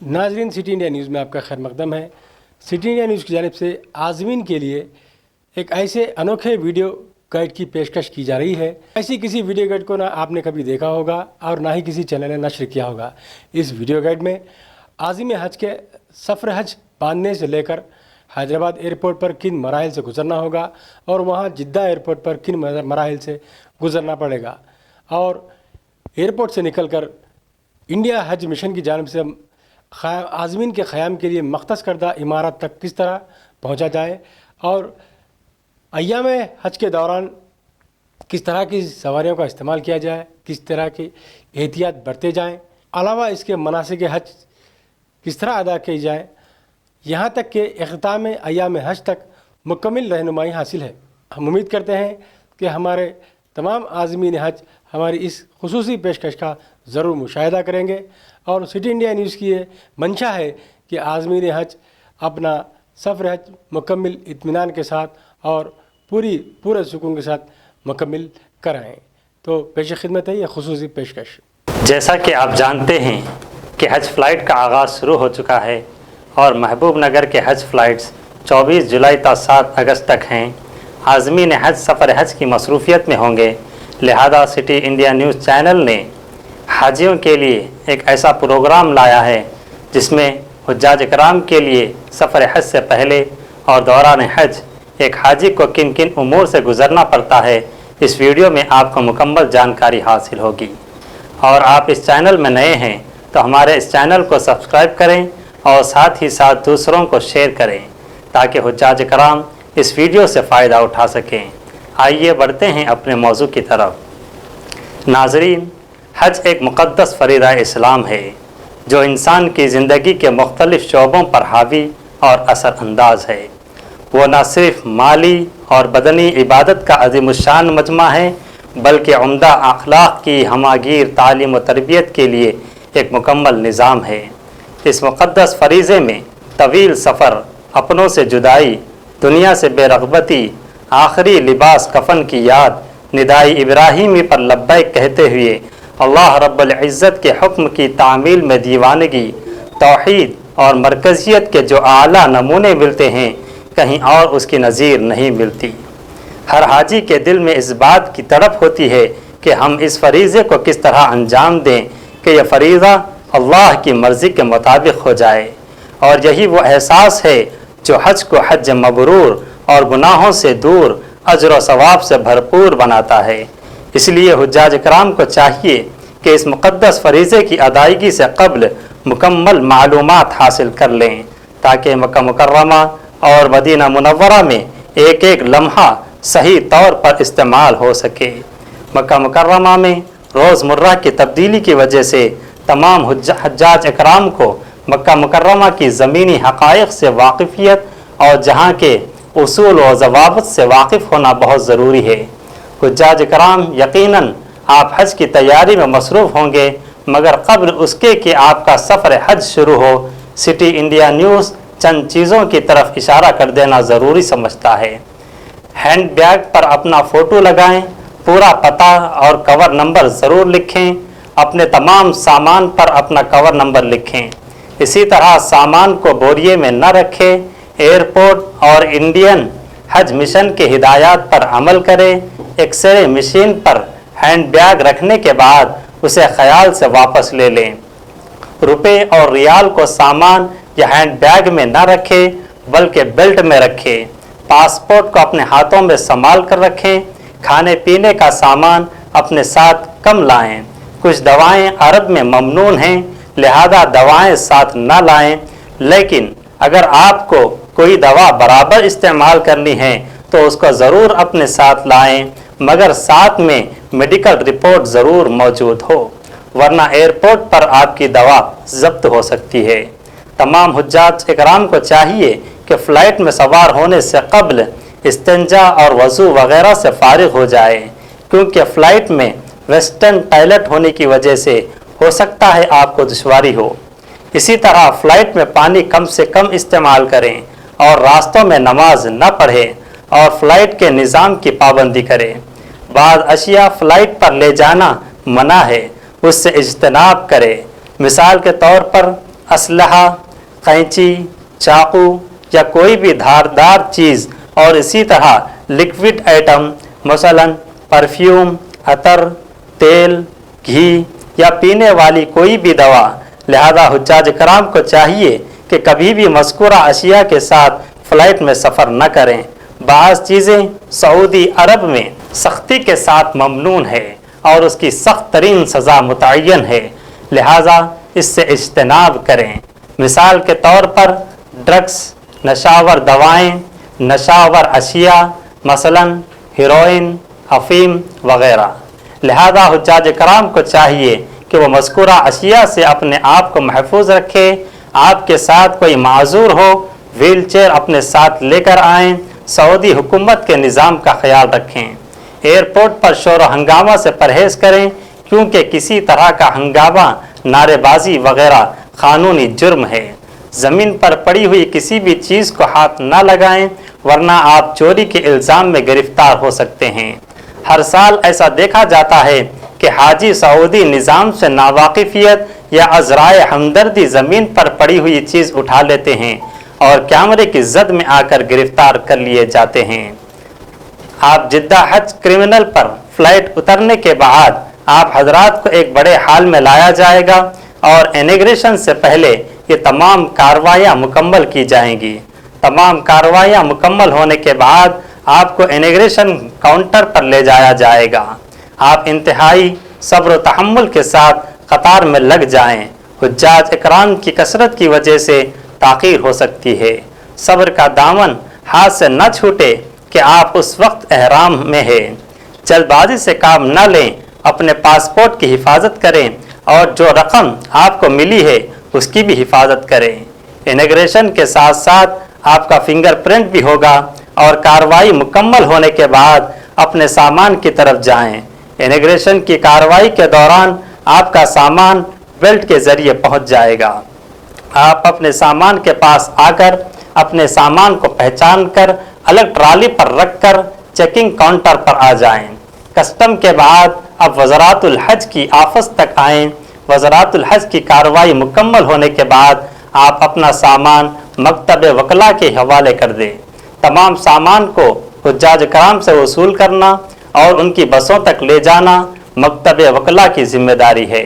नाजरीन, city India news में आपका खैर मकदम है। सिटी इंडिया न्यूज़ की जानिब से आज़मीन के लिए एक ऐसे अनोखे वीडियो गाइड की पेशकश की जा रही है। ऐसी किसी वीडियो गाइड को ना आपने कभी देखा होगा और ना ही किसी चैनल ने नशर किया होगा। इस वीडियो गाइड में आज़िम हज के सफ़र हज बांधने से लेकर हैदराबाद एयरपोर्ट पर किन मराहिल से गुजरना होगा और वहाँ जिद्दा एयरपोर्ट पर किन मराहिल से गुजरना पड़ेगा, और एयरपोर्ट से निकलकर इंडिया हज मिशन की जानिब से आज़मीन के क़याम के लिए मख्तस करदा इमारत तक किस तरह पहुँचा जाए और अय्याम हज के दौरान किस तरह की सवारियों का इस्तेमाल किया जाए, किस तरह की एहतियात बरते जाएँ, अलावा इसके मनासिक हज किस तरह अदा की जाए, यहाँ तक कि इख्तिताम अय्याम हज तक मुकम्मल रहनुमाई हासिल है। हम उम्मीद करते हैं कि हमारे तमाम आज़मीन हज हमारी इस खुसूसी पेशकश का ज़रूर मुशाहिदा करेंगे और सिटी इंडिया न्यूज़ की ये मंशा है कि आज़मीन हज अपना सफ़र हज मुकम्मल इत्मीनान के साथ और पूरे सुकून के साथ मुकम्मल कराएँ। तो पेश खिदमत है ये खुसूसी पेशकश। जैसा कि आप जानते हैं कि हज फ़्लाइट का आगाज़ शुरू हो चुका है और महबूब नगर के हज फ़्लाइट्स 24 जुलाई ta 7 अगस्त तक हैं। आज़मीन हज सफ़र हज की मसरूफ़ियत में होंगे, लिहाजा सिटी इंडिया न्यूज़ चैनल ने हाजियों के लिए एक ऐसा प्रोग्राम लाया है जिसमें हुज्जाज इकराम के लिए सफ़र हज से पहले और दौरान हज एक हाजी को किन किन उमूर से गुज़रना पड़ता है, इस वीडियो में आपको मुकम्मल जानकारी हासिल होगी। और आप इस चैनल में नए हैं तो हमारे इस चैनल को सब्सक्राइब करें और साथ ही साथ दूसरों को शेयर करें ताकि हुज्जाज इकराम इस वीडियो से फ़ायदा उठा सकें। आइए बढ़ते हैं अपने मौजू की तरफ। नाजरीन, हज एक मुक़द्दस फ़रीज़ा इस्लाम है जो इंसान की ज़िंदगी के मुख्तलिफ़ शोबों पर हावी और असर अंदाज है। वो न सिर्फ माली और बदनी इबादत का अज़ीमुश्शान मजमा है बल्कि उम्दा अखलाक की हमागीर तालीम व तरबियत के लिए एक मुकम्मल निज़ाम है। इस मुक़द्दस फ़रीज़े में तवील सफ़र, अपनों से जुदाई, दुनिया से बेरग़बती, आखिरी लिबास कफ़न की याद, निदाई इब्राहीमी पर लब्बैक कहते हुए अल्लाह रब्बुल इज़्ज़त के हुक्म की तामील में दीवानगी, तौहीद और मरकज़ियत के जो आला नमूने मिलते हैं, कहीं और उसकी नज़ीर नहीं मिलती। हर हाजी के दिल में इस बात की तड़प होती है कि हम इस फ़रीज़े को किस तरह अंजाम दें कि यह फ़रीज़ा अल्लाह की मर्ज़ी के मुताबिक हो जाए। और यही वो एहसास है जो हज को हज मबरूर और गुनाहों से दूर, अजर व सवाब से भरपूर बनाता है। इसलिए हुज्जाज इकराम को चाहिए कि इस मुक़द्दस फ़रीज़े की अदायगी से क़ब्ल मुकम्मल मालूमात हासिल कर लें ताकि मक्का मुकर्रमा और मदीना मुनव्वरा में एक एक लम्हा सही तौर पर इस्तेमाल हो सके। मक्का मुकर्रमा में रोज़मर्रा की तब्दीली की वजह से तमाम हुज्जाज इकराम को मक्का मुकर्रमा की ज़मीनी हक़ाइक़ से वाक़िफ़ियत और जहाँ के उसूल व ज़वाबित से वाकिफ़ होना बहुत ज़रूरी है। हुज्जाज इकराम यकीनन आप हज की तैयारी में मसरूफ़ होंगे, मगर क़ब्ल उसके कि आपका सफ़र हज शुरू हो, सिटी इंडिया न्यूज़ चंद चीज़ों की तरफ इशारा कर देना ज़रूरी समझता है। हैंड बैग पर अपना फ़ोटो लगाएं, पूरा पता और कवर नंबर ज़रूर लिखें, अपने तमाम सामान पर अपना कवर नंबर लिखें। इसी तरह सामान को बोरिए में न रखें। एयरपोर्ट और इंडियन हज मिशन के हिदायत पर अमल करें। एक्सरे मशीन पर हैंड बैग रखने के बाद उसे ख्याल से वापस ले लें। रुपए और रियाल को सामान या हैंड बैग में न रखें बल्कि बेल्ट में रखें। पासपोर्ट को अपने हाथों में संभाल कर रखें। खाने पीने का सामान अपने साथ कम लाएं। कुछ दवाएं अरब में ममनून हैं, लिहाजा दवाएं साथ न लाएं, लेकिन अगर आपको कोई दवा बराबर इस्तेमाल करनी है तो उसको ज़रूर अपने साथ लाएं, मगर साथ में मेडिकल रिपोर्ट ज़रूर मौजूद हो, वरना एयरपोर्ट पर आपकी दवा ज़ब्त हो सकती है। तमाम हुज्जाज इकराम को चाहिए कि फ़्लाइट में सवार होने से क़ब्ल इस्तिंजा और वज़ू वग़ैरह से फ़ारिग हो जाए, क्योंकि फ़्लाइट में वेस्टर्न टॉयलेट होने की वजह से हो सकता है आपको दुश्वारी हो। इसी तरह फ़्लाइट में पानी कम से कम इस्तेमाल करें और रास्तों में नमाज न पढ़ें और फ़्लाइट के निज़ाम की पाबंदी करें। बाद अशिया फ़्लाइट पर ले जाना मना है, उससे इज्तनाब करें। मिसाल के तौर पर اسلحہ, قینچی, چاقو یا کوئی بھی دھاردار چیز اور اسی طرح لکوڈ آئٹم مثلاً پرفیوم, عطر, تیل, گھی یا پینے والی کوئی بھی دوا. لہذا حجاج کرام کو چاہیے کہ کبھی بھی مذکورہ اشیاء کے ساتھ فلائٹ میں سفر نہ کریں. بعض چیزیں سعودی عرب میں سختی کے ساتھ ممنوع ہے اور اس کی سخت ترین سزا متعین ہے, لہذا اس سے اجتناب کریں. مثال کے طور پر ڈرگس, نشاور دوائیں, نشاور اشیاء مثلاً ہیروئن, افیم وغیرہ. لہذا حجاج کرام کو چاہیے کہ وہ مذکورہ اشیاء سے اپنے آپ کو محفوظ رکھے. آپ کے ساتھ کوئی معذور ہو, ویل چیئر اپنے ساتھ لے کر آئیں. سعودی حکومت کے نظام کا خیال رکھیں. ایئرپورٹ پر شور و ہنگامہ سے پرہیز کریں کیونکہ کسی طرح کا ہنگامہ, نعرے بازی وغیرہ قانونی جرم ہے. زمین پر پڑی ہوئی کسی بھی چیز کو ہاتھ نہ لگائیں ورنہ آپ چوری کے الزام میں گرفتار ہو سکتے ہیں. ہر سال ایسا دیکھا جاتا ہے کہ حاجی سعودی نظام سے ناواقفیت یا عذرائے ہمدردی زمین پر پڑی ہوئی چیز اٹھا لیتے ہیں اور کیمرے کی زد میں آ کر گرفتار کر لیے جاتے ہیں. آپ جدہ حج کرمنل پر فلائٹ اترنے کے بعد آپ حضرات کو ایک بڑے ہال میں لایا جائے گا اور انیگریشن سے پہلے یہ تمام کارروائیاں مکمل کی جائیں گی. تمام کارروائیاں مکمل ہونے کے بعد آپ کو انیگریشن کاؤنٹر پر لے جایا جائے گا. آپ انتہائی صبر و تحمل کے ساتھ قطار میں لگ جائیں. حجاج اکرام کی کثرت کی وجہ سے تاخیر ہو سکتی ہے. صبر کا دامن ہاتھ سے نہ چھوٹے کہ آپ اس وقت احرام میں ہیں. جلد بازی سے کام نہ لیں. اپنے پاسپورٹ کی حفاظت کریں اور جو رقم آپ کو ملی ہے اس کی بھی حفاظت کریں. انیگریشن کے ساتھ ساتھ آپ کا فنگر پرنٹ بھی ہوگا اور کارروائی مکمل ہونے کے بعد اپنے سامان کی طرف جائیں. انیگریشن کی کارروائی کے دوران آپ کا سامان بیلٹ کے ذریعے پہنچ جائے گا. آپ اپنے سامان کے پاس آ کر اپنے سامان کو پہچان کر الگ ٹرالی پر رکھ کر چیکنگ کاؤنٹر پر آ جائیں. کسٹم کے بعد اب وزارت الحج کی آفس تک آئیں. وزارت الحج کی کارروائی مکمل ہونے کے بعد آپ اپنا سامان مکتب وکلا کے حوالے کر دیں. تمام سامان کو حجاج کرام سے وصول کرنا اور ان کی بسوں تک لے جانا مکتب وکلا کی ذمہ داری ہے.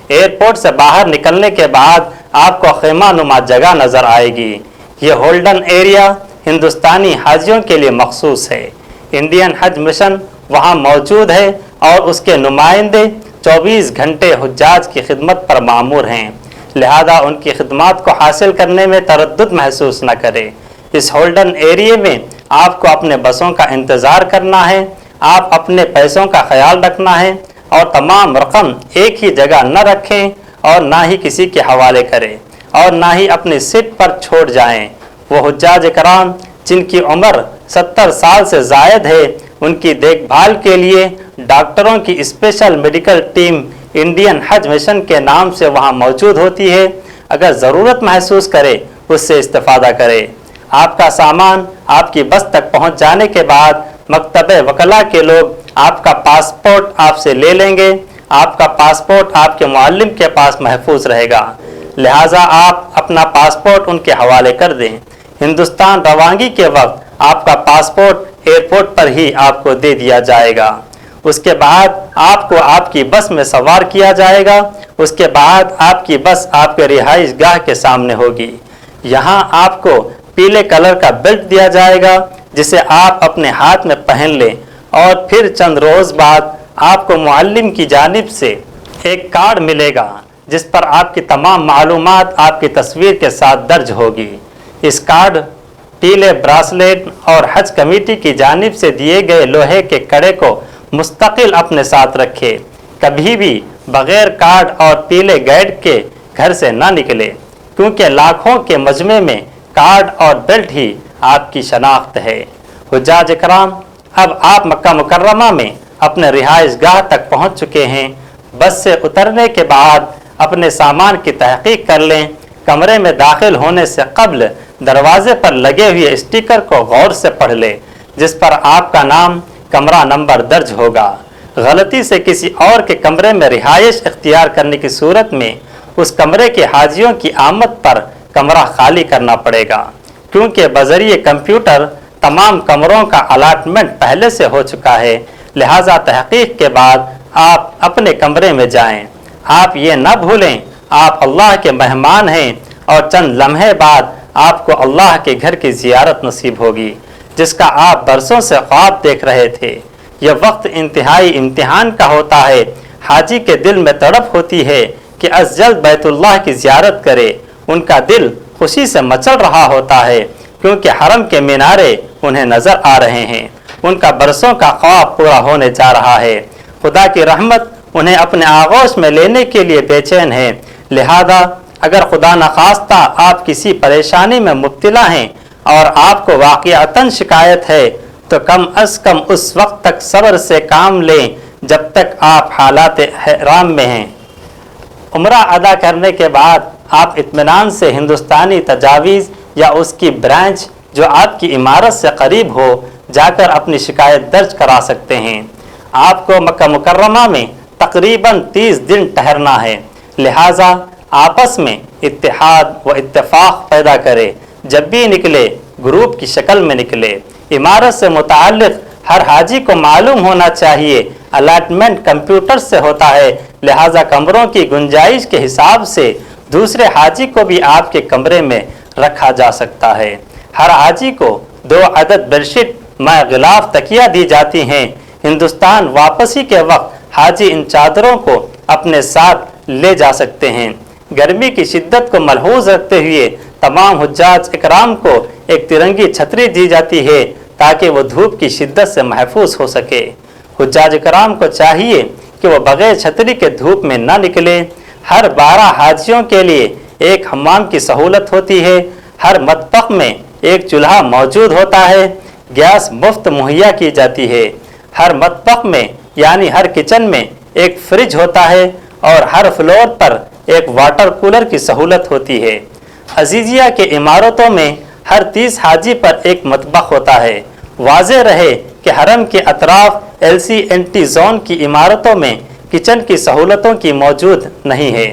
ایئرپورٹ سے باہر نکلنے کے بعد آپ کو خیمہ نما جگہ نظر آئے گی. یہ ہولڈن ایریا ہندوستانی حاجیوں کے لیے مخصوص ہے. انڈین حج مشن وہاں موجود ہے اور اس کے نمائندے 24 گھنٹے حجاج کی خدمت پر مامور ہیں. لہذا ان کی خدمات کو حاصل کرنے میں تردد محسوس نہ کرے. اس ہولڈن ایریے میں آپ کو اپنے بسوں کا انتظار کرنا ہے. آپ اپنے پیسوں کا خیال رکھنا ہے اور تمام رقم ایک ہی جگہ نہ رکھیں اور نہ ہی کسی کے حوالے کریں اور نہ ہی اپنی سیٹ پر چھوڑ جائیں. وہ حجاج کرام جن کی عمر 70 سال سے زائد ہے ان کی دیکھ بھال کے لیے ڈاکٹروں کی اسپیشل میڈیکل ٹیم انڈین حج مشن کے نام سے وہاں موجود ہوتی ہے. اگر ضرورت محسوس کرے اس سے استفادہ کرے. آپ کا سامان آپ کی بس تک پہنچ جانے کے بعد مکتب وکلا کے لوگ آپ کا پاسپورٹ آپ سے لے لیں گے. آپ کا پاسپورٹ آپ کے معلم کے پاس محفوظ رہے گا. لہٰذا آپ اپنا پاسپورٹ ان کے حوالے کر دیں. ہندوستان روانگی کے وقت آپ کا پاسپورٹ ایئرپورٹ پر ہی آپ کو دے دیا جائے گا. اس کے بعد آپ کو آپ کی بس میں سوار کیا جائے گا. اس کے بعد آپ کی بس آپ کے رہائش گاہ کے سامنے ہوگی. یہاں آپ کو پیلے کلر کا بیلٹ دیا جائے گا جسے آپ اپنے ہاتھ میں پہن لیں اور پھر چند روز بعد آپ کو معلم کی جانب سے ایک کارڈ ملے گا جس پر آپ کی تمام معلومات آپ کی تصویر کے ساتھ درج ہوگی. اس کارڈ پیلے براسلیٹ اور حج کمیٹی کی جانب سے دیے گئے لوہے کے کڑے کو مستقل اپنے ساتھ رکھے. کبھی بھی بغیر کارڈ اور پیلے گائیڈ کے گھر سے نہ نکلے کیونکہ لاکھوں کے مجمع میں کارڈ اور بیلٹ ہی آپ کی شناخت ہے. حجاج کرام اب آپ مکہ مکرمہ میں اپنے رہائش گاہ تک پہنچ چکے ہیں. بس سے اترنے کے بعد اپنے سامان کی تحقیق کر لیں. کمرے میں داخل ہونے سے قبل دروازے پر لگے ہوئے اسٹیکر کو غور سے پڑھ لیں جس پر آپ کا نام کمرہ نمبر درج ہوگا. غلطی سے کسی اور کے کمرے میں رہائش اختیار کرنے کی صورت میں उस कमरे के हाजियों की आमद पर कमरा खाली करना पड़ेगा, क्योंकि बजरिए कंप्यूटर तमाम कमरों का अलाटमेंट पहले से हो चुका है। लिहाजा तहकीक के बाद आप अपने कमरे में जाएं। आप ये न भूलें आप अल्लाह के मेहमान हैं और चंद लम्हे बाद आपको अल्लाह के घर की ज़ियारत नसीब होगी, जिसका आप बरसों से ख्वाब देख रहे थे। यह वक्त इंतहाई इम्तिहान का होता है। हाजी के दिल में तड़प होती है कि अज जल्द बैतुल्लाह की ज़ियारत करे। उनका दिल खुशी से मचल रहा होता है, क्योंकि हरम के मीनारे उन्हें नज़र आ रहे हैं। उनका बरसों का ख्वाब पूरा होने जा रहा है। खुदा की रहमत उन्हें अपने आगोश में लेने के लिए बेचैन है। लिहाजा अगर खुदा न खास्ता आप किसी परेशानी में मुब्तला हैं और आपको वाक़िअतन शिकायत है, तो कम अज़ कम उस वक्त तक सब्र से काम लें जब तक आप हालात हराम में हैं। उम्रा अदा करने के बाद आप इत्मीनान से हिंदुस्तानी तजावीज़ या उसकी ब्रांच जो आपकी इमारत से करीब हो जाकर अपनी शिकायत दर्ज करा सकते हैं। आपको मक्का मुकर्रमा में तकरीबन 30 दिन ठहरना है। लिहाजा आपस में इत्तेहाद व इत्तेफाक पैदा करें। जब भी निकले ग्रुप की शक्ल में निकले। इमारत से मुताल्लिक़ हर हाजी को मालूम होना चाहिए अलाटमेंट कंप्यूटर से होता है। लिहाजा कमरों की गुंजाइश के हिसाब से दूसरे हाजी को भी आपके कमरे में रखा जा सकता है। हर हाजी को 2 अदद बेडशीट में गिलाफ तकिया दी जाती हैं। हिंदुस्तान वापसी के वक्त हाजी इन चादरों को अपने साथ ले जा सकते हैं। गर्मी की शिद्दत को मलहूज रखते हुए तमाम हुज्जाज इकराम को एक तिरंगी छतरी दी जाती है, ताकि वो धूप की शिद्दत से महफूज हो सके। हुज्जाज इकराम को चाहिए कि वो बगैर छतरी के धूप में न निकले। हर 12 हाजियों के लिए एक हम्माम की सहूलत होती है। हर मतबख में एक चूल्हा मौजूद होता है। गैस मुफ्त मुहैया की जाती है। हर मतबख में यानी हर किचन में एक फ्रिज होता है और हर फ्लोर पर एक वाटर कूलर की सहूलत होती है। अजीजिया के इमारतों में हर 30 हाजी पर एक मतबख होता है। वाज़ेह रहे कि हरम के अतराफ LCNT जोन की इमारतों में किचन की सहूलतों की मौजूद नहीं है।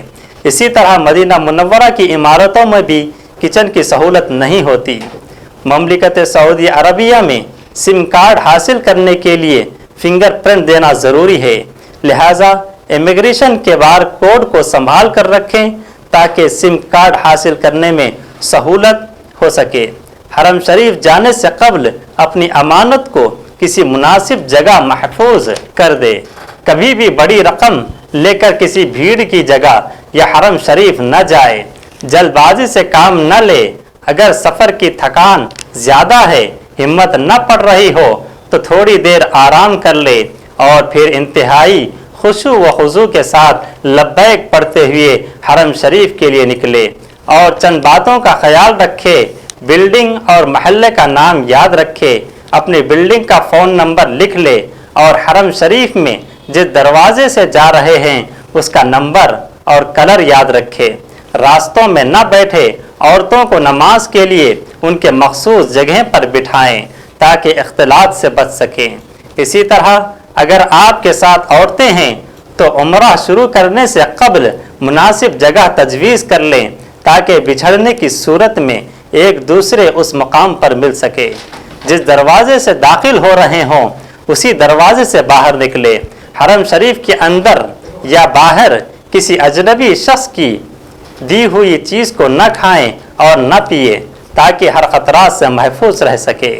इसी तरह मदीना मुनव्वरा की इमारतों में भी किचन की सहूलत नहीं होती। ममलिकत सऊदी अरबिया में सिम कार्ड हासिल करने के लिए फिंगरप्रिंट देना ज़रूरी है। लिहाजा इमिग्रेशन के बार कोड को संभाल कर रखें ताकि सिम कार्ड हासिल करने में सहूलत हो सके। हरम शरीफ जाने से कब्ल अपनी अमानत को किसी मुनासिब जगह महफूज कर दे। कभी भी बड़ी रकम लेकर किसी भीड़ की जगह या हरम शरीफ न जाए। जल्दबाजी से काम न ले। अगर सफ़र की थकान ज़्यादा है, हिम्मत न पड़ रही हो, तो थोड़ी देर आराम कर ले और फिर इंतहाई खुशू व खुजू के साथ लब्बैक पढ़ते हुए हरम शरीफ के लिए निकले। और चंद बातों का ख्याल रखे। बिल्डिंग और महल्ले का नाम याद रखे। अपनी बिल्डिंग का फ़ोन नंबर लिख ले और हरम शरीफ में जिस दरवाजे से जा रहे हैं उसका नंबर और कलर याद रखे। रास्तों में न बैठे। औरतों को नमाज के लिए उनके मखसूस जगह पर बिठाएं ताकि इख्तिलात से बच सकें। इसी तरह अगर आपके साथ औरतें हैं तो उम्रा शुरू करने से कब्ल मुनासिब जगह तजवीज़ कर लें ताकि बिछड़ने की सूरत में एक दूसरे उस मकाम पर मिल सके। जिस दरवाजे से दाखिल हो रहे हों उसी दरवाजे से बाहर निकले। हरम शरीफ के अंदर या बाहर किसी अजनबी शख्स की दी हुई चीज़ को न खाएं और न पिए ताकि हर खतरात से महफूज रह सके।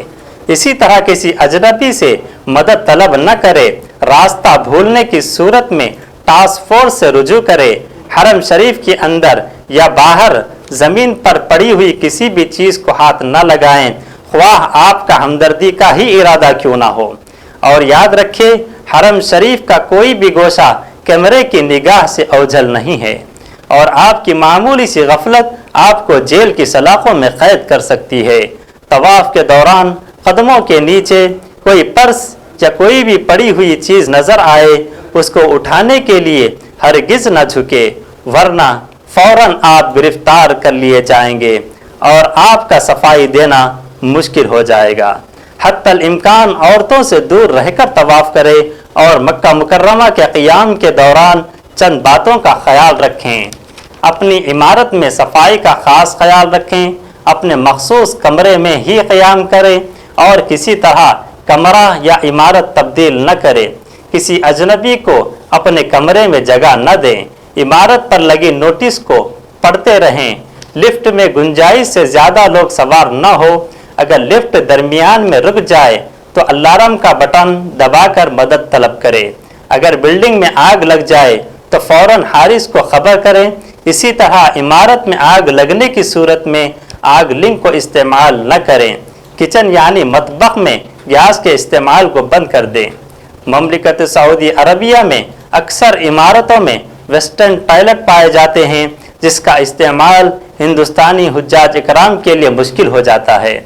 इसी तरह किसी अजनबी से मदद तलब न करे। रास्ता भूलने की सूरत में टास्क फोर्स से रुजू करे। हरम शरीफ के अंदर या बाहर ज़मीन पर पड़ी हुई किसी भी चीज़ को हाथ न लगाएं, ख्वाह आपका हमदर्दी का ही इरादा क्यों ना हो। और याद रखें, हरम शरीफ का कोई भी गोशा कैमरे की निगाह से ओझल नहीं है और आपकी मामूली सी गफलत आपको जेल की सलाखों में कैद कर सकती है। तवाफ के दौरान कदमों के नीचे कोई पर्स या कोई भी पड़ी हुई चीज़ नज़र आए, उसको उठाने के लिए हरगिज़ न झुके, वरना फौरन आप गिरफ्तार कर लिए जाएंगे और आपका सफाई देना मुश्किल हो जाएगा। हत्तल इम्कान औरतों से दूर रहकर तवाफ करें और मक्का मुकर्रमा के क़ियाम के दौरान चंद बातों का ख्याल रखें। اپنی عمارت میں صفائی کا خاص خیال رکھیں، اپنے مخصوص کمرے میں ہی قیام کریں اور کسی طرح کمرہ یا عمارت تبدیل نہ کریں۔ کسی اجنبی کو اپنے کمرے میں جگہ نہ دیں۔ عمارت پر لگی نوٹس کو پڑھتے رہیں۔ لفٹ میں گنجائش سے زیادہ لوگ سوار نہ ہو۔ اگر لفٹ درمیان میں رک جائے تو الارم کا بٹن دبا کر مدد طلب کرے۔ اگر بلڈنگ میں آگ لگ جائے تو فوراً حارس کو خبر کریں۔ اسی طرح عمارت میں آگ لگنے کی صورت میں آگ لنک کو استعمال نہ کریں۔ کچن یعنی مطبخ میں گیس کے استعمال کو بند کر دیں۔ مملکت سعودی عربیہ میں اکثر عمارتوں میں ویسٹرن ٹوائلٹ پائے جاتے ہیں، جس کا استعمال ہندوستانی حجاج اکرام کے لیے مشکل ہو جاتا ہے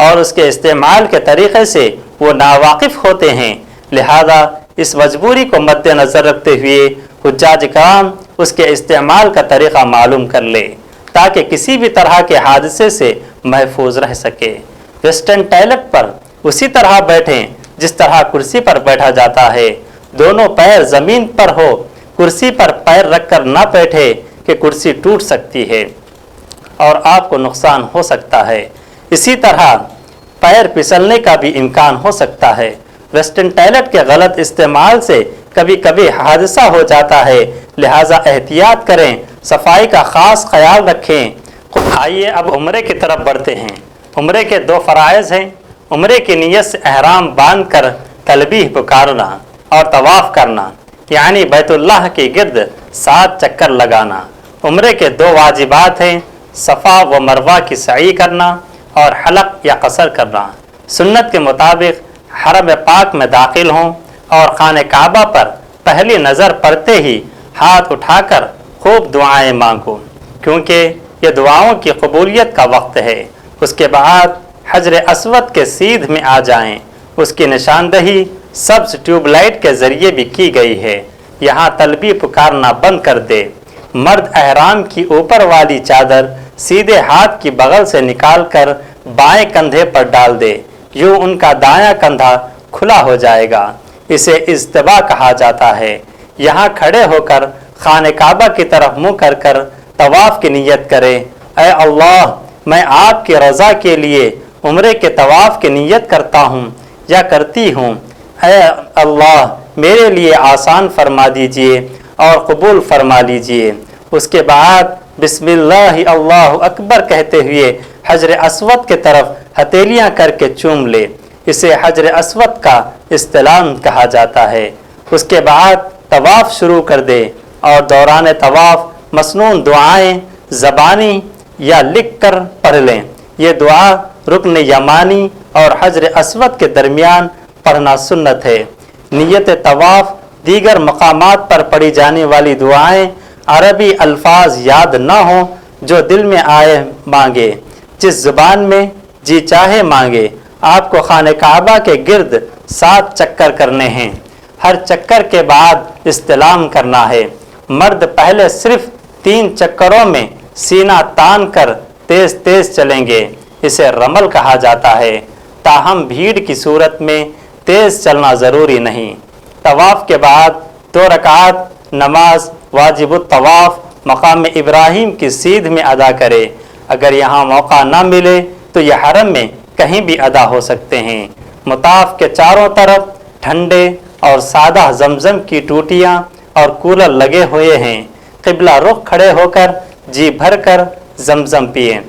اور اس کے استعمال کے طریقے سے وہ ناواقف ہوتے ہیں۔ لہذا اس مجبوری کو مد نظر رکھتے ہوئے حجاج اکرام اس کے استعمال کا طریقہ معلوم کر لے تاکہ کسی بھی طرح کے حادثے سے محفوظ رہ سکے۔ ویسٹرن ٹوائلٹ پر اسی طرح بیٹھیں جس طرح کرسی پر بیٹھا جاتا ہے۔ دونوں پیر زمین پر ہو۔ کرسی پر پیر رکھ کر نہ بیٹھے کہ کرسی ٹوٹ سکتی ہے اور آپ کو نقصان ہو سکتا ہے۔ اسی طرح پیر پھسلنے کا بھی امکان ہو سکتا ہے۔ ویسٹرن ٹوائلٹ کے غلط استعمال سے کبھی کبھی حادثہ ہو جاتا ہے، لہٰذا احتیاط کریں، صفائی کا خاص خیال رکھیں۔ آئیے اب عمرے کی طرف بڑھتے ہیں۔ عمرے کے 2 فرائض ہیں۔ عمرے کی نیت سے احرام باندھ کر تلبیہ پکارنا اور طواف کرنا، یعنی بیت اللہ کے گرد 7 چکر لگانا۔ عمرے کے 2 واجبات ہیں، صفا و مروہ کی سعی کرنا اور حلق یا قصر کرنا۔ سنت کے مطابق حرم پاک میں داخل ہوں اور خانہ کعبہ پر پہلی نظر پڑتے ہی ہاتھ اٹھا کر خوب دعائیں مانگو، کیونکہ یہ دعاؤں کی قبولیت کا وقت ہے۔ اس کے بعد حجر اسود کے سیدھ میں آ جائیں۔ اس کی نشاندہی سبز ٹیوب لائٹ کے ذریعے بھی کی گئی ہے۔ یہاں تلبیہ پکارنا بند کر دے۔ مرد احرام کی اوپر والی چادر سیدھے ہاتھ کی بغل سے نکال کر بائیں کندھے پر ڈال دے، یوں ان کا دایاں کندھا کھلا ہو جائے گا۔ اسے اجتباء کہا جاتا ہے۔ یہاں کھڑے ہو کر خانہ کعبہ کی طرف منہ کر کر طواف کی نیت کرے۔ اے اللہ، میں آپ کی رضا کے لیے عمرے کے طواف کی نیت کرتا ہوں یا کرتی ہوں۔ اے اللہ، میرے لیے آسان فرما دیجئے اور قبول فرما لیجئے۔ اس کے بعد بسم اللہ اللہ اکبر کہتے ہوئے حجر اسود کے طرف ہتھیلیاں کر کے چوم لے۔ اسے حجر اسود کا استلام کہا جاتا ہے۔ اس کے بعد طواف شروع کر دے اور دوران طواف مسنون دعائیں زبانی یا لکھ کر پڑھ لیں۔ یہ دعا رکن یمانی اور حجر اسود کے درمیان پڑھنا سنت ہے۔ نیت طواف دیگر مقامات پر پڑھی جانے والی دعائیں عربی الفاظ یاد نہ ہوں، جو دل میں آئے مانگے، جس زبان میں جی چاہے مانگے۔ آپ کو خانہ کعبہ کے گرد 7 چکر کرنے ہیں۔ ہر چکر کے بعد استلام کرنا ہے۔ مرد پہلے صرف 3 چکروں میں سینہ تان کر تیز تیز چلیں گے، اسے رمل کہا جاتا ہے، تاہم بھیڑ کی صورت میں تیز چلنا ضروری نہیں۔ طواف کے بعد 2 رکعات نماز واجب الطواف مقام ابراہیم کی سیدھ میں ادا کرے۔ اگر یہاں موقع نہ ملے تو یہ حرم میں کہیں بھی ادا ہو سکتے ہیں۔ مطاف کے چاروں طرف ٹھنڈے اور سادہ زمزم کی ٹوٹیاں اور کولر لگے ہوئے ہیں۔ قبلہ رخ کھڑے ہو کر جی بھر کر زمزم پئیں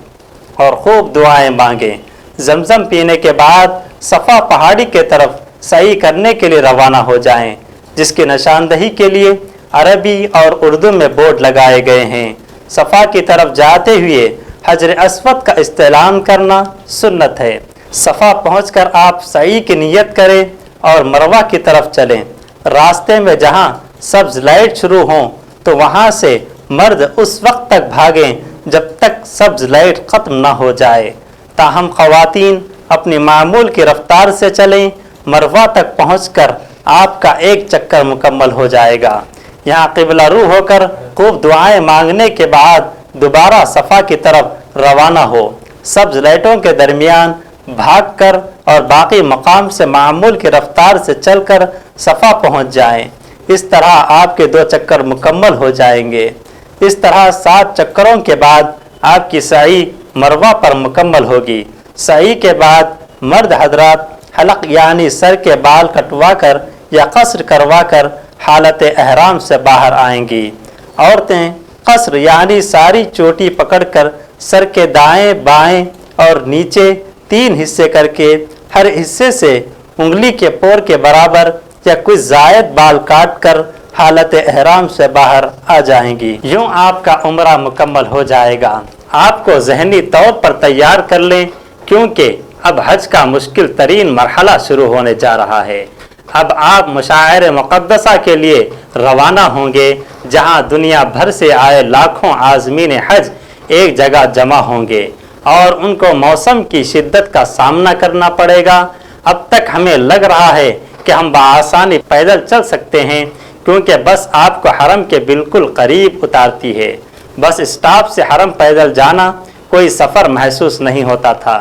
اور خوب دعائیں مانگیں۔ زمزم پینے کے بعد صفا پہاڑی کے طرف سعی کرنے کے لیے روانہ ہو جائیں، جس کی نشاندہی کے لیے عربی اور اردو میں بورڈ لگائے گئے ہیں۔ صفا کی طرف جاتے ہوئے حجر اسود کا استعلام کرنا سنت ہے۔ صفا پہنچ کر آپ سعی کی نیت کریں اور مروہ کی طرف چلیں۔ راستے میں جہاں سبز لائٹ شروع ہوں تو وہاں سے مرد اس وقت تک بھاگیں جب تک سبز لائٹ ختم نہ ہو جائے، تاہم خواتین اپنی معمول کی رفتار سے چلیں۔ مروہ تک پہنچ کر آپ کا 1 چکر مکمل ہو جائے گا۔ یہاں قبلہ رو ہو کر خوب دعائیں مانگنے کے بعد دوبارہ صفا کی طرف روانہ ہو۔ سبز لائٹوں کے درمیان بھاگ کر اور باقی مقام سے معمول کی رفتار سے چل کر صفا پہنچ جائیں۔ اس طرح آپ کے 2 چکر مکمل ہو جائیں گے۔ इस तरह 7 चक्करों के बाद आपकी सई मरवा पर मुकम्मल होगी। सई के बाद मर्द हजरात हलक यानी सर के बाल कटवा कर या कसर करवा कर हालत एहराम से बाहर आएंगी। औरतें कसर यानी सारी चोटी पकड़कर सर के दाएं बाएं और नीचे 3 हिस्से करके हर हिस्से से उंगली के पोर के बराबर या कुछ जायद बाल काट कर हालत एहराम से बाहर आ जाएंगी। यूं आपका उम्रा मुकम्मल हो जाएगा। आपको जहनी तौर पर तैयार कर लें, क्योंकि अब हज का मुश्किल तरीन मरहला शुरू होने जा रहा है। अब आप मुशायर मुक़द्दसा के लिए रवाना होंगे, जहां दुनिया भर से आए लाखों आज़मीन हज एक जगह जमा होंगे और उनको मौसम की शिद्दत का सामना करना पड़ेगा। अब तक हमें लग रहा है कि हम बआसानी पैदल चल सकते हैं, क्योंकि बस आपको हरम के बिल्कुल करीब उतारती है। बस स्टॉप से हरम पैदल जाना कोई सफ़र महसूस नहीं होता था।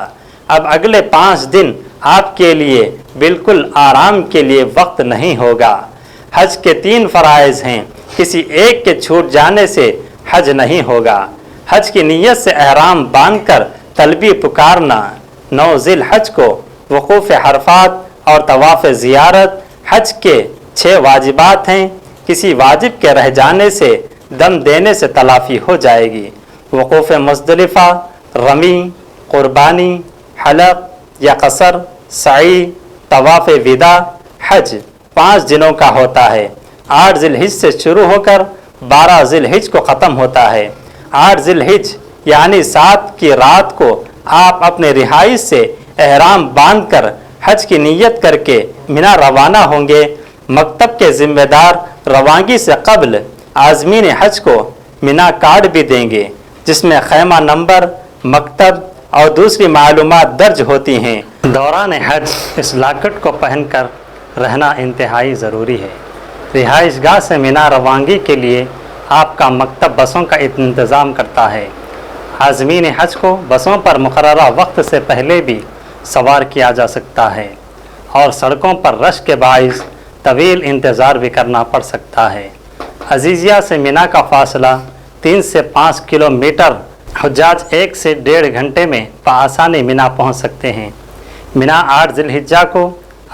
अब अगले 5 दिन आपके लिए बिल्कुल आराम के लिए वक्त नहीं होगा। हज के 3 फ़राइज़ हैं, किसी एक के छूट जाने से हज नहीं होगा। हज की नीयत से एहराम बांधकर तलबी पुकारना, 9 ज़िल हज को वक़ूफ़ अरफ़ात और तवाफ़ ज़ियारत हज के 6 वाजिबात हैं। किसी वाजिब के रह जाने से दम देने से तलाफ़ी हो जाएगी। वक़ूफ़ मुज़दलिफ़ा, रमी, क़ुरबानी, हलक़ या कसर, सई, तवाफ़ विदा, हज 5 दिनों का होता है। 8 ज़िलहिज से शुरू होकर 12 ज़िलहिज को ख़त्म होता है। 8 ज़िलहिज यानी 7 की रात को आप अपने रिहाइश से एहराम बांधकर हज की नीयत करके मिना रवाना होंगे। मकतब के ज़िम्मेदार रवानगी से कबल आज़मीन हज को मिना कार्ड भी देंगे, जिसमें खैमा नंबर, मकतब और दूसरी मालूमात दर्ज होती हैं। दौरान हज इस लाकेट को पहनकर रहना इंतहाई ज़रूरी है। रिहाइशगाह से मिना रवानगी के लिए आपका मकतब बसों का इंतज़ाम करता है। आज़मीन हज को बसों पर मुकर्ररा वक्त से पहले भी सवार किया जा सकता है और सड़कों पर रश के बाइस तवील इंतज़ार भी करना पड़ सकता है। अजीज़िया से मिना का फासला 3 से 5 किलोमीटर। हुज्जाज 1 से 1.5 घंटे में बआसानी मिना पहुंच सकते हैं। मिना 8 ज़िलहिज्जा को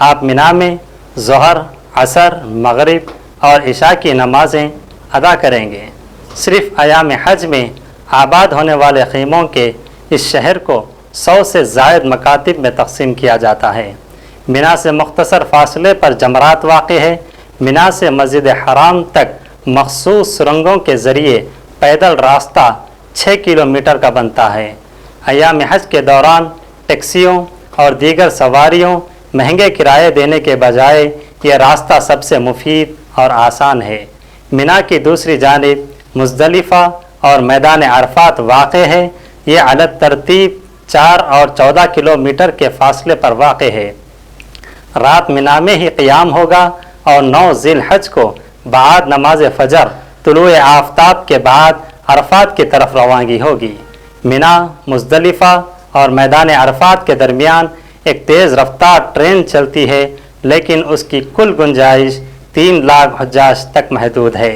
आप मिना में ज़ोहर, असर, मगरिब और इशा की नमाज़ें अदा करेंगे। सिर्फ़ अयाम हज में आबाद होने वाले ख़ीमों के इस शहर को 100 से ज़ायद मकातिब में तक़सीम किया जाता है। मिना से मुख्तसर फासले पर जमरात वाक़ है। मिना से मस्जिद हराम तक मखसूस सुरंगों के ज़रिए पैदल रास्ता 6 किलोमीटर का बनता है। अयाम हज के दौरान टैक्सियों और दीगर सवारियों महंगे किराए देने के बजाय यह रास्ता सबसे मुफीद और आसान है। मिना की दूसरी जानिब मुज़दलिफ़ा और मैदान अरफ़ात वाक़ है। ये अलग तरतीब 4 और 14 किलोमीटर के फासले पर वाक़ है। रात मिना में ही क़ियाम होगा और 9 ज़िलहज को बाद नमाज फ़जर तुलूए आफ्ताब के बाद अरफ़ात की तरफ रवानगी होगी। मिना, मुज़दलिफ़ा और मैदान अरफ़ात के दरमियान एक तेज़ रफ्तार ट्रेन चलती है, लेकिन उसकी कुल गुंजाइश 3 लाख हुज्जाज तक महदूद है।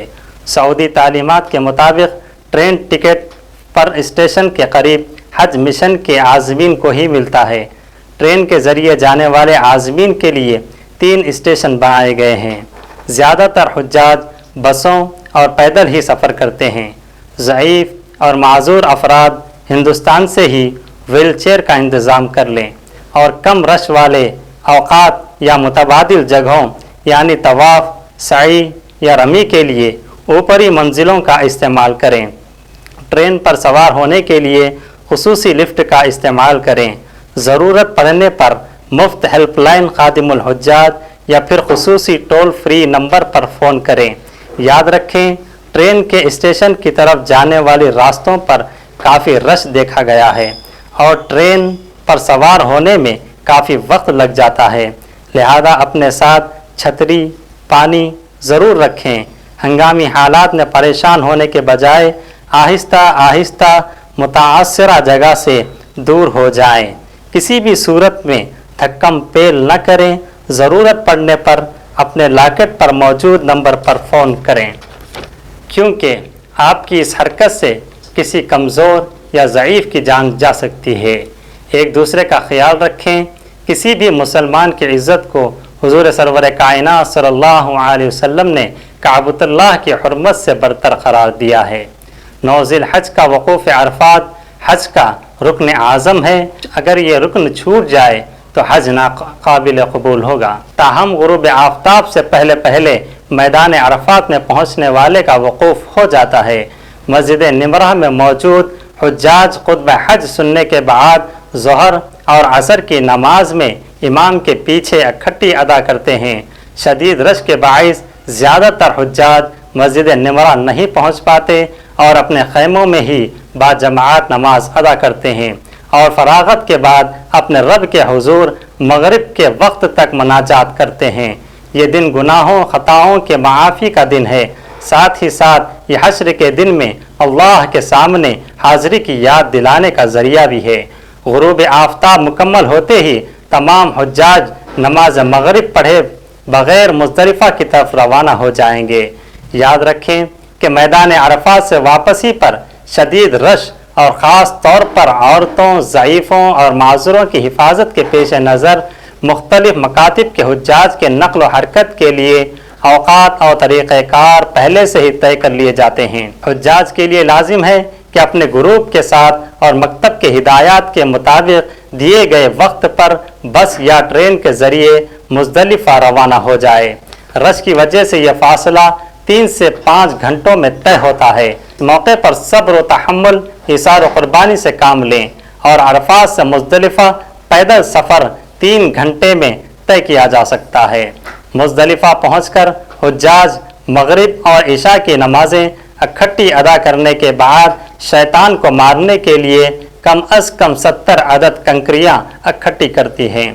सऊदी तालीमात के मुताबिक ट्रेन टिकट पर स्टेशन के करीब हज मिशन के आज़मीन को ही मिलता है। ट्रेन के ज़रिए जाने वाले आज़मीन के लिए 3 स्टेशन बनाए गए हैं। ज़्यादातर हुज्जाज बसों और पैदल ही सफ़र करते हैं। ज़ईफ़ और माज़ूर अफराद हिंदुस्तान से ही व्हीलचेयर का इंतज़ाम कर लें और कम रश वाले औक़ात या मुतबादिल जगहों यानी तवाफ़, सई या रमी के लिए ऊपरी मंजिलों का इस्तेमाल करें। ट्रेन पर सवार होने के लिए खुसूसी लिफ्ट का इस्तेमाल करें। ज़रूरत पड़ने पर मुफ्त हेल्पलाइन खादिमुल हुज्जाज या फिर खुसूसी टोल फ्री नंबर पर फ़ोन करें। याद रखें, ट्रेन के स्टेशन की तरफ जाने वाले रास्तों पर काफ़ी रश देखा गया है और ट्रेन पर सवार होने में काफ़ी वक्त लग जाता है। लिहाजा अपने साथ छतरी, पानी ज़रूर रखें। हंगामी हालात में परेशान होने के बजाय आहिस्ता आहिस्ता मुताअस्सिरा जगह से दूर हो जाएं। किसी भी सूरत में थक्कम पेल न करें। ज़रूरत पड़ने पर अपने लाकेट पर मौजूद नंबर पर फ़ोन करें, क्योंकि आपकी इस हरकत से किसी कमज़ोर या ज़ईफ़ की जान जा सकती है। एक दूसरे का ख्याल रखें। किसी भी मुसलमान की इज़्ज़त को हुज़ूर सरवर कायनात सल्लल्लाहु अलैहि वसल्लम ने काबतुल्लाह की हुर्मत से बरतर करार दिया है। 9 ज़िलहज का वक़ूफ़ अरफात हज का रुकन आज़म है। अगर ये रुकन छूट जाए तो हज नाकाबिल कबूल होगा। ताहम गुरूब आफ्ताब से पहले पहले मैदान अरफात में पहुँचने वाले का वक़ूफ़ हो जाता है। मस्जिद निमरह में मौजूद हुज्जाज खुतब हज सुनने के बाद ज़ोहर और असर की नमाज में इमाम के पीछे इकट्ठी अदा करते हैं। शदीद रश के बाइस ज़्यादातर हुज्जाज मस्जिद निमरह नहीं पहुँच पाते और अपने खैमों में ही बाजमात नमाज अदा करते हैं और फरागत के बाद अपने रब के हुजूर मगरिब के वक्त तक मनाजात करते हैं। ये दिन गुनाहों खताओं के माफ़ी का दिन है। साथ ही साथ ये हश्र के दिन में अल्लाह के सामने हाज़िरी की याद दिलाने का ज़रिया भी है। गुरूब आफ्ताब मुकम्मल होते ही तमाम हुज्जाज नमाज मगरिब पढ़े बग़ैर मुज़दलिफ़ा की तरफ रवाना हो जाएंगे। याद रखें कि मैदान अरफात से वापसी पर शदीद रश और ख़ास तौर पर औरतों, ज़ईफ़ों और माज़ूरों की हिफाजत के पेश नज़र मुख्तलिफ़ मकातिब के हुज्जाज के नक़्ल व हरकत के लिए औक़ात और तरीक़ेकार पहले से ही तय कर लिए जाते हैं। हुज्जाज के लिए लाजिम है कि अपने ग्रुप के साथ और मकतब के हिदायत के मुताबिक दिए गए वक्त पर बस या ट्रेन के ज़रिए मुज़दलिफ़ा रवाना हो जाए। रश की वजह से यह फ़ासला 3 से 5 घंटों में तय होता है। इस मौके पर सब्र व तहम्मुल, इसार व क़ुरबानी से काम लें और अरफात से मुज़दलिफ़ा पैदल सफ़र 3 घंटे में तय किया जा सकता है। मुज़दलिफ़ा पहुंचकर हुज्जाज मगरिब और इशा की नमाज़ें इकट्ठी अदा करने के बाद शैतान को मारने के लिए कम अज़ कम 70 अदद कंकरियाँ इकट्ठी करती हैं।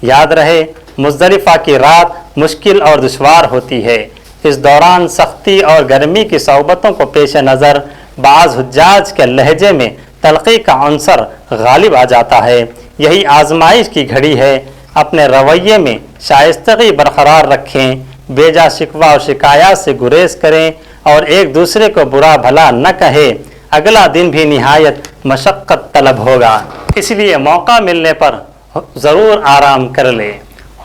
याद रहे, मुज़दलिफ़ा की रात मुश्किल और दुश्वार होती है। इस दौरान सख्ती और गर्मी की सोबतों को पेश नज़र बाज़ हुज्जाज के लहजे में तलख़ी का अंसर गालिब आ जाता है। यही आजमाइश की घड़ी है। अपने रवैये में शाइस्तगी बरकरार रखें, बेजा शिकवा और शिकायत से गुरेज करें और एक दूसरे को बुरा भला न कहे। अगला दिन भी निहायत मशक्क़त तलब होगा, इसलिए मौका मिलने पर ज़रूर आराम कर ले।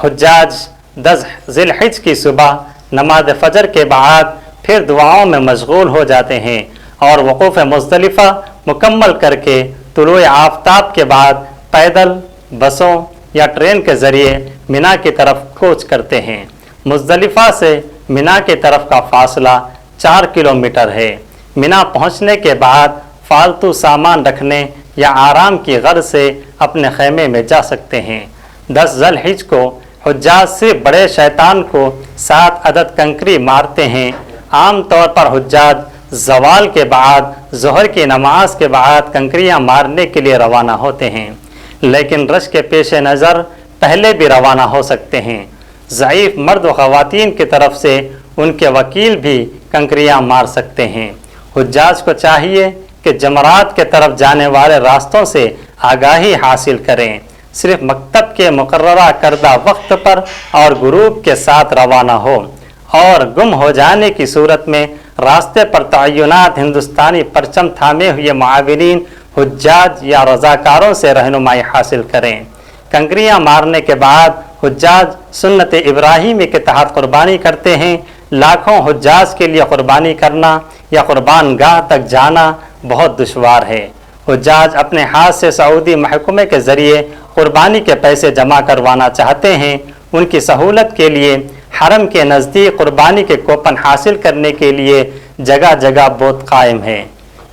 हुज्जाज 10 ज़िलहिज की सुबह नमाज फ़जर के बाद फिर दुआओं में मशगूल हो जाते हैं और वक़ूफ़ मुज़दलिफ़ा मुकम्मल करके तुलूए आफ्ताब के बाद पैदल, बसों या ट्रेन के ज़रिए मिना की तरफ कूच करते हैं। मुज़दलिफ़ा से मिना की तरफ का फ़ासला 4 किलोमीटर है। मिना पहुंचने के बाद फालतू सामान रखने या आराम की गर्ज से अपने खैमे में जा सकते हैं। 10 ज़िलहिज को हुज्जाज सिर्फ बड़े शैतान को 7 अदद कंकरी मारते हैं। आम तौर पर हुज्जाज ज़वाल के बाद ज़ोहर की नमाज के बाद कंकरियाँ मारने के लिए रवाना होते हैं, लेकिन रश के पेश नज़र पहले भी रवाना हो सकते हैं। ज़ईफ़ मर्द व ख़वातीन की तरफ से उनके वकील भी कंकरियाँ मार सकते हैं। हुज्जाज को चाहिए कि जमरात के तरफ जाने वाले रास्तों से आगाही हासिल करें। सिर्फ मकतब के मुकर्ररा करदा वक्त पर और ग्रुप के साथ रवाना हो और गुम हो जाने की सूरत में रास्ते पर तय्युनात हिंदुस्तानी परचम थामे हुए मुआविनीन हुज्जाज या रज़ाकारों से रहनुमाई हासिल करें। कंकरियाँ मारने के बाद हुज्जाज सुन्नत इब्राहिमी के तहत कुर्बानी करते हैं। लाखों हुज्जाज के लिए कुर्बानी करना या कुर्बान गाह तक जाना बहुत दुश्वार है। हुज्जाज अपने हाथ से सऊदी महकमे के ज़रिए कुर्बानी के पैसे जमा करवाना चाहते हैं। उनकी सहूलत के लिए हरम के नज़दीक कुर्बानी के कूपन हासिल करने के लिए जगह जगह बूथ कायम है।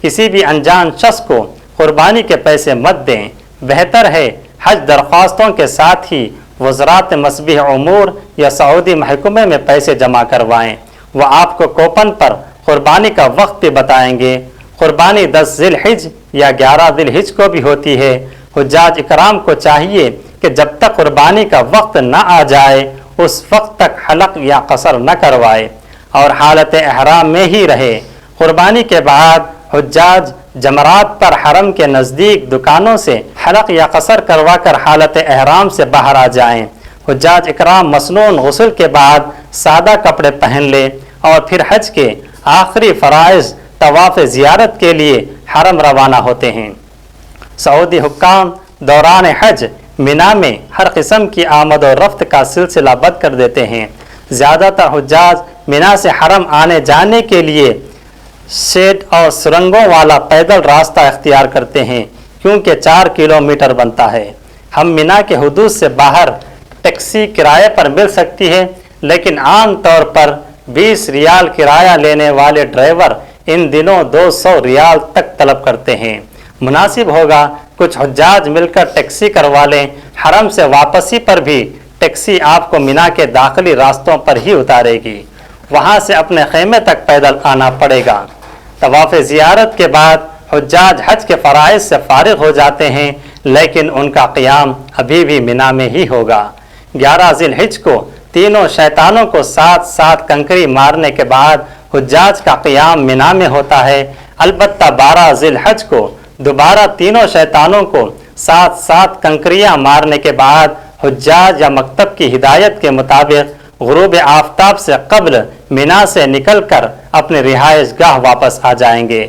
किसी भी अनजान शख्स को कुर्बानी के पैसे मत दें। बेहतर है हज दरख्वास्तों के साथ ही वज़रात मसबी उमूर या सऊदी महकमे में पैसे जमा करवाएं। वह आपको कूपन पर कुर्बानी का वक्त भी बताएंगे। कुर्बानी 10 ज़िलहिज या 11 ज़िलहिज को भी होती है। हुज्जाज इकराम को चाहिए कि जब तक कुर्बानी का वक्त न आ जाए उस वक्त तक हलक या कसर न करवाए और हालत एहराम में ही रहे। कुर्बानी के बाद हुज्जाज जमरात पर हरम के नज़दीक दुकानों से हलक या कसर करवा कर हालत एहराम से बाहर आ जाएं। हुज्जाज इकराम मसनून गुस्ल के बाद सादा कपड़े पहन ले और फिर हज के आखिरी फ़राइज़ तवाफ़ ज़ियारत के लिए हरम रवाना होते हैं। सऊदी हुक्काम दौरान हज मिना में हर किस्म की आमद और रफ्त का सिलसिला बंद कर देते हैं। ज़्यादातर हुज्जाज मिना से हरम आने जाने के लिए शेड और सुरंगों वाला पैदल रास्ता इख्तियार करते हैं, क्योंकि 4 किलोमीटर बनता है। हम मिना के हुदूद से बाहर टैक्सी किराए पर मिल सकती है, लेकिन आम तौर पर 20 रियाल किराया लेने वाले ड्राइवर इन दिनों 200 रियाल तक तलब करते हैं। मुनासिब होगा कुछ हुज्जाज मिलकर टैक्सी करवा लें। हरम से वापसी पर भी टैक्सी आपको मिना के दाखिली रास्तों पर ही उतारेगी, वहाँ से अपने खेमे तक पैदल आना पड़ेगा। तवाफ़ ज़ियारत के बाद हुज्जाज हज के फ़राइज़ से फारिग हो जाते हैं, लेकिन उनका क़ियाम अभी भी मिना में ही होगा। 11 ज़िलहिज को तीनों शैतानों को साथ साथ कंकरी मारने के बाद हुज्जाज का क़ियाम मिना में होता है। अलबत्ता 12 ज़िलहज को दोबारा तीनों शैतानों को साथ साथ कंकरियाँ मारने के बाद हुज्जाज या मकतब की हिदायत के मुताबिक गुरूब आफ्ताब से कब्ल मिना से निकलकर अपने रिहाइश गाह वापस आ जाएंगे,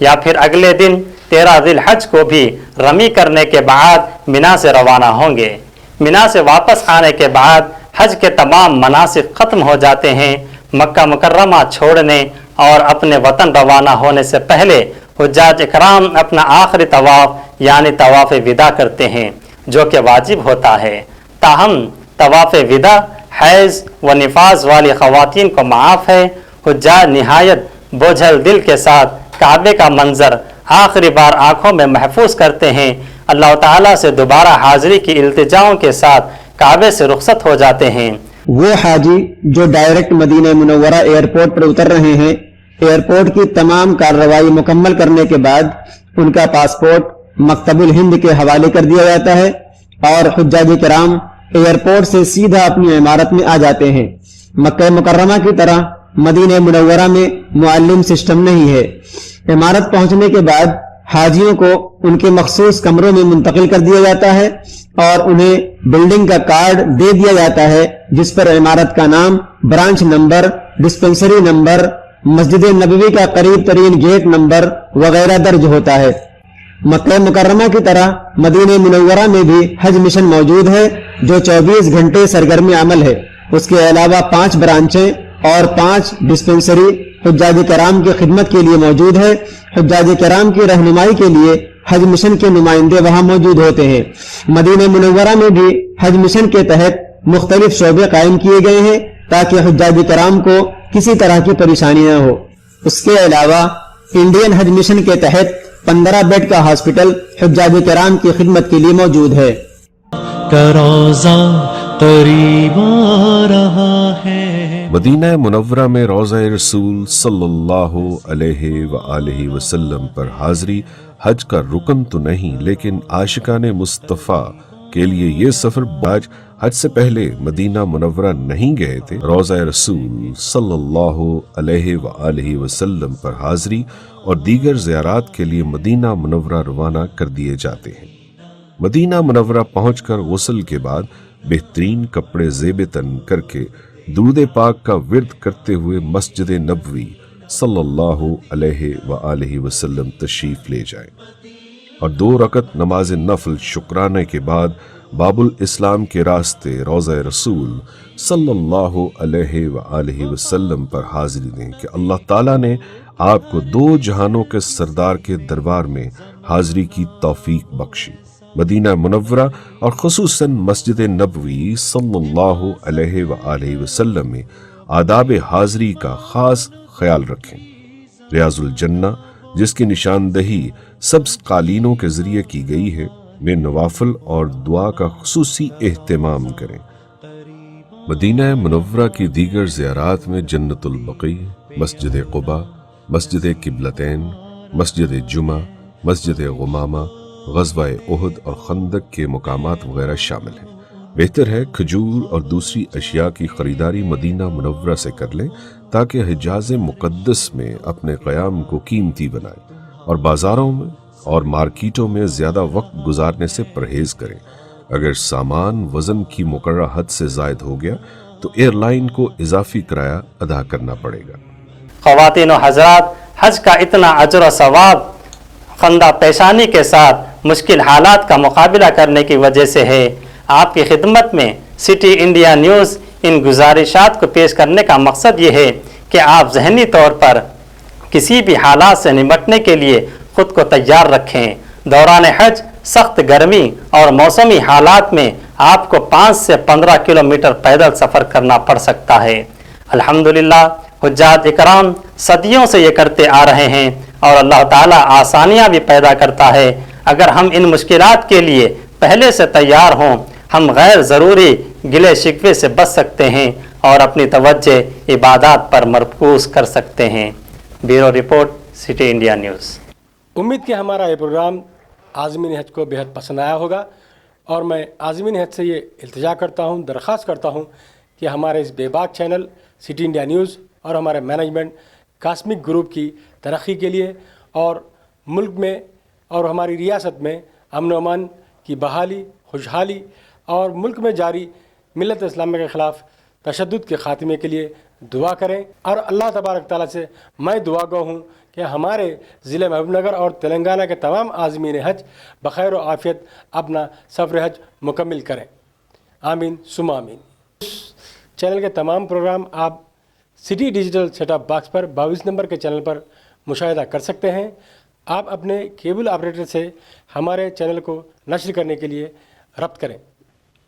या फिर अगले दिन 13 ज़िलहज को भी रमी करने के बाद मिना से रवाना होंगे। मिना से वापस आने के बाद हज के तमाम मनासिक ख़त्म हो जाते हैं। मक्का मुकर्रमा छोड़ने और अपने वतन रवाना होने से पहले हुज्जाज इकराम अपना आखिरी तवाफ़ यानी तवाफ़ विदा करते हैं, जो कि वाजिब होता है। ताहम तवाफ़ विदा हैज़ व निफास वाली ख़वातीन को माफ़ है। हुज्जाज निहायत बोझल दिल के साथ काबे का मंजर आखिरी बार आँखों में महफूज करते हैं। अल्लाह ताला से दोबारा हाज़िरी की इल्तिजाओं के साथ काबे से रुखसत हो जाते हैं। वो हाजी जो डायरेक्ट मदीना मुनव्वरा एयरपोर्ट पर उतर रहे हैं, एयरपोर्ट की तमाम कार्रवाई मुकम्मल करने के बाद उनका पासपोर्ट मकतबुल हिंद के हवाले कर दिया जाता है और हुज्जाज किराम एयरपोर्ट से सीधा अपनी इमारत में आ जाते हैं। मक्का मुकर्रमा की तरह मदीना मुनव्वरा में मुअल्लिम सिस्टम नहीं है। इमारत पहुंचने के बाद हाजियों को उनके मखसूस कमरों में मुंतकिल कर दिया जाता है और उन्हें बिल्डिंग का कार्ड दे दिया जाता है, जिस पर इमारत का नाम, ब्रांच नंबर, डिस्पेंसरी नंबर, मस्जिद नबवी का करीब तरीन गेट नंबर वगैरह दर्ज होता है। मक्का मुकर्रमा की तरह मदीना मुनव्वरा में भी हज मिशन मौजूद है, जो 24 घंटे सरगर्मी अमल है। उसके अलावा 5 ब्रांचें और 5 डिस्पेंसरी हुज्जाज किराम की खिदमत के लिए मौजूद है। हुज्जाज किराम की रहनुमाई के लिए हज मिशन के नुमाइंदे वहां मौजूद होते हैं। मदीना मुनव्वरा में भी हज मिशन के तहत मुख्तलिफ शोबे कायम किए गए हैं, ताकि हुज्जाज किराम को किसी तरह की परेशानी न हो। उसके अलावा इंडियन हज मिशन के तहत 15 बेड का हॉस्पिटल हुज्जाज किराम की खिदमत के लिए मौजूद है। रोज़ा करीब आ रहा है। मदीना मुनव्वरा में रोज़ा रसूल सल्लल्लाहु अलैहि व आलिहि वसल्लम पर हाज़री हज का रुकन तो नहीं, लेकिन आशिकाने मुस्तफ़ा के लिए ये सफ़र आज हज से पहले मदीना मुनव्वरा नहीं गए थे। रोज़ा रसूल सल्लल्लाहु अलैहि व आलिहि वसल्लम पर हाज़री और दीगर ज़ियारात के लिए मदीना मुनव्वरा रवाना कर दिए जाते हैं। मदीना मुनव्वरा पहुंचकर गुस्ल के बाद बेहतरीन कपड़े ज़ेब तन करके दुरूद पाक का विर्द करते हुए मस्जिद नबवी सल्लल्लाहु अलैहि व आलिहि वसल्लम तशरीफ ले जाएं और 2 रकत नमाज नफल शुक्राने के बाद बाबुल इस्लाम के रास्ते रोज़ा रसूल सल्लल्लाहु अलैहि व आलिहि वसल्लम पर हाजिरी दें कि अल्लाह ताला ने आपको 2 जहानों के सरदार के दरबार में हाजिरी की तौफीक बख्शी। मदीना मुनव्वरा और खुसूसन मस्जिद नबवी सल्लल्लाहु अलैहि व आलिहि वसल्लम में आदाब हाजिरी का खास ख्याल रखें। रियाजुल जन्ना, जिसकी निशानदही सब्ज़ कालीनों के जरिए की गई है, में नवाफिल और दुआ का खुसूसी एहतमाम करें। मदीना मुनव्वरा की दीगर ज़ियारात में जन्नतुल बक़ी, मस्जिद क़ुबा, मस्जिद किबलतैन, मस्जिद जुमा, मस्जिद गुमामा, ग़ज़वा-ए उहद और खंदक के मुकामात वगैरह शामिल हैं। बेहतर है खजूर और दूसरी अशिया की ख़रीदारी मदीना मुनव्वरा से कर लें, ताकि हिजाज़ मुक़द्दस में अपने क़याम को कीमती बनाएं और बाज़ारों में और मार्केटों में ज़्यादा वक्त गुजारने से परहेज़ करें। अगर सामान वज़न की मुकर्रर हद से ज़ायद हो गया तो एयरलाइन को इजाफी किराया अदा करना पड़ेगा। ख़वातीन व हज़रात, हज का इतना अजर सवाब खंदा पेशानी के साथ मुश्किल हालात का मुकाबला करने की वजह से है। आपकी खिदमत में सिटी इंडिया न्यूज़ इन गुजारिशात को पेश करने का मकसद ये है कि आप जहनी तौर पर किसी भी हालात से निपटने के लिए ख़ुद को तैयार रखें। दौरान हज सख्त गर्मी और मौसमी हालात में आपको 5 से 15 किलोमीटर पैदल सफ़र करना पड़ सकता है। अल्हम्दुलिल्लाह हुज्जात इकराम सदियों से ये करते आ रहे हैं और अल्लाह ताला आसानियाँ भी पैदा करता है। अगर हम इन मुश्किलात के लिए पहले से तैयार हों, हम गैर ज़रूरी गिले शिकवे से बच सकते हैं और अपनी तवज्जो इबादत पर मरकूज़ कर सकते हैं। Bureau report, city India news. उम्मीद कि हमारा ये प्रोग्राम आज़मीन हज को बेहद पसंद आया होगा और मैं आज़मीन हज से ये इल्तिजा करता हूँ, दरख्वास्त करता हूँ कि हमारे इस बेबाक चैनल सिटी इंडिया न्यूज़ और हमारे मैनेजमेंट कास्मिक ग्रुप की तरक्की के लिए और मुल्क में और हमारी रियासत में अमन व अमान की बहाली, खुशहाली और मुल्क में जारी मिल्लत इस्लामिया के ख़िलाफ़ तशद्दुद के ख़ात्मे के लिए दुआ करें। और अल्लाह तबारक ताला से मैं दुआ गो हूँ कि हमारे ज़िले महबूबनगर और तेलंगाना के तमाम आज़मीन हज बखैर व आफ़ियत अपना सफ़र हज मुकम्मिल करें। आमीन सुमा आमीन। इस चैनल के तमाम प्रोग्राम आप सिटी डिजिटल सेटअप बॉक्स पर 22 नंबर के चैनल पर मुशाहिदा कर सकते हैं। आप अपने केबल ऑपरेटर से हमारे चैनल को नश्र करने के लिए रब्त करें।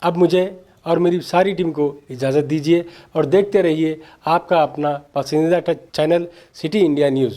अब मुझे और मेरी सारी टीम को इजाज़त दीजिए और देखते रहिए आपका अपना पसंदीदा चैनल सिटी इंडिया न्यूज़।